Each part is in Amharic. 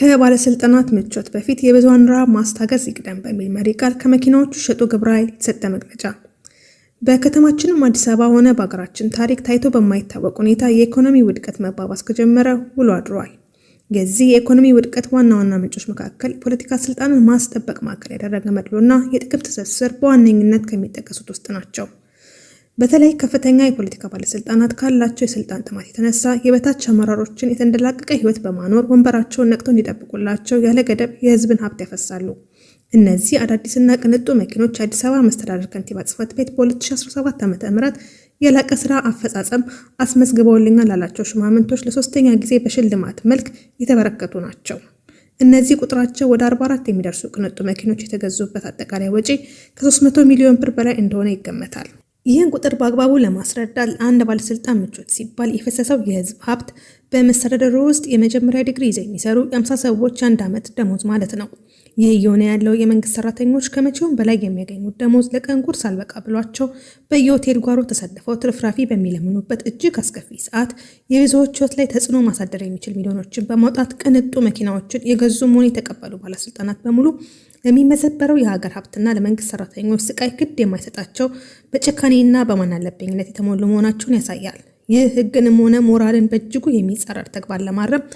ከባለስልጣናት ምቾት በፊት የብዙሃን ረሃብ ማስታገስ ይቅደም በሚል መሪ ቃል ከመኪናዎቹ ሸጡ ግብረ ኃይል የተሰጠ መግለጫ። በከተማችንም አዲስ አበባ ሆነ በሀገራችን ታሪክ ታይቶ በማይታወቅ ሁኔታ የኢኮኖሚ ውድቀት መባባስ ከጀመረ ውሎ አድሯል። የዚህ የኢኮኖሚ ውድቀት ዋና ምንጮች መካከል ፖለቲካ ስልጣንን ማስጠበቅ ማዕከል ያደረገ መድሎና የጥቅም ትስስር በዋነኝነት ከሚጠቀሱት ውስጥ ናቸው። በተለይ ከፍተኛ የፖለቲካ ባለስልጣናት ካላቸው የስልጣን ጥማት የተነሳ የበታች አመራሮችን የተንደላቀቀ ህይወት በማኖር ወንበራቸውን ነቅተው እንዲጠብቁላቸው ያለ ገደብ የህዝብን ሀብት ያፈሳሉ። እነዚህ አዳዲስና ቅንጡ መኪኖች አዲስ አበባ መስተዳድር ከንቲባ ጽሕፈት ቤት በ2017 ዓ.ም የላቀ ስራ አፈጻጸም አስመዝግበውልኛል ላላቸው ሹማምንቶች ለሶስተኛ ጊዜ በሽልማት መልክ የተበረከቱ ናቸው። እነዚህ ቁጥራቸው ወደ 44 የሚደርሱ ቅንጡ መኪኖች የተገዙበት አጠቃላይ ወጪ ከ300 ሚሊዮን ብር በላይ እንደሆነ ይገመታል። ይህን ቁጥር በአግባቡ ለማስረዳት አንድ ባለስልጣን ምቾት ሲባል የፈሰሰው የህዝብ ሀብት በመስተዳድሩ ውስጥ የመጀመሪያ ዲግሪ ይዘው የሚሰሩ የ50 ሰዎች አንድ ዓመት ደሞዝ ማለት ነው። ይህ እየሆነ ያለው የመንግስት ሰራተኞች ከመቼውም በላይ የሚያገኙት ደሞዝ ለቀን ጉርስ አልበቃ ብሏቸው በየሆቴል ጓሮ ተሰልፈው ትርፍራፊ በሚለምኑበት እጅግ አስከፊ ሰዓት የብዙዎች ህይወት ላይ ተጽዕኖ ማሳደር የሚችል ሚሊዮኖችን በማውጣት ቅንጡ መኪናዎችን የገዙ መሆን የተቀበሉ ባለስልጣናት በሙሉ ለሚመዘበረው የሀገር ሀብትና ለመንግስት ሰራተኞች ስቃይ ግድ የማይሰጣቸው በጭካኔና በማናለብኝነት የተሞሉ መሆናቸውን ያሳያል። ይህ ህግንም ሆነ ሞራልን በእጅጉ የሚጻረር ተግባር ለማረም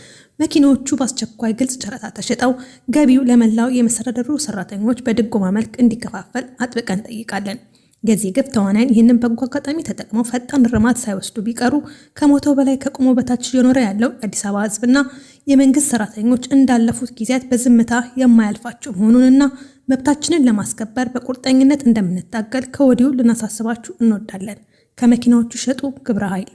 መኪናዎቹ በአስቸኳይ ግልጽ ጨረታ ተሸጠው ገቢው ለመላው የመስተዳድሩ ሰራተኞች በድጎማ መልክ እንዲከፋፈል አጥብቀን እንጠይቃለን። የዚህ ግፍ ተዋናያን ይህንን በጎ አጋጣሚ ተጠቅመው ፈጣን እርማት ሳይወስዱ ቢቀሩ ከሞተው በላይ ከቆሞ በታች እየኖረ ያለው የአዲስ አበባ ህዝብና የመንግስት ሰራተኞች እንዳለፉት ጊዜያት በዝምታ የማያልፋቸው መሆኑንና መብታችንን ለማስከበር በቁርጠኝነት እንደምንታገል ከወዲሁ ልናሳስባችሁ እንወዳለን። ከመኪናዎቹ ሸጡ ግብረ ኃይል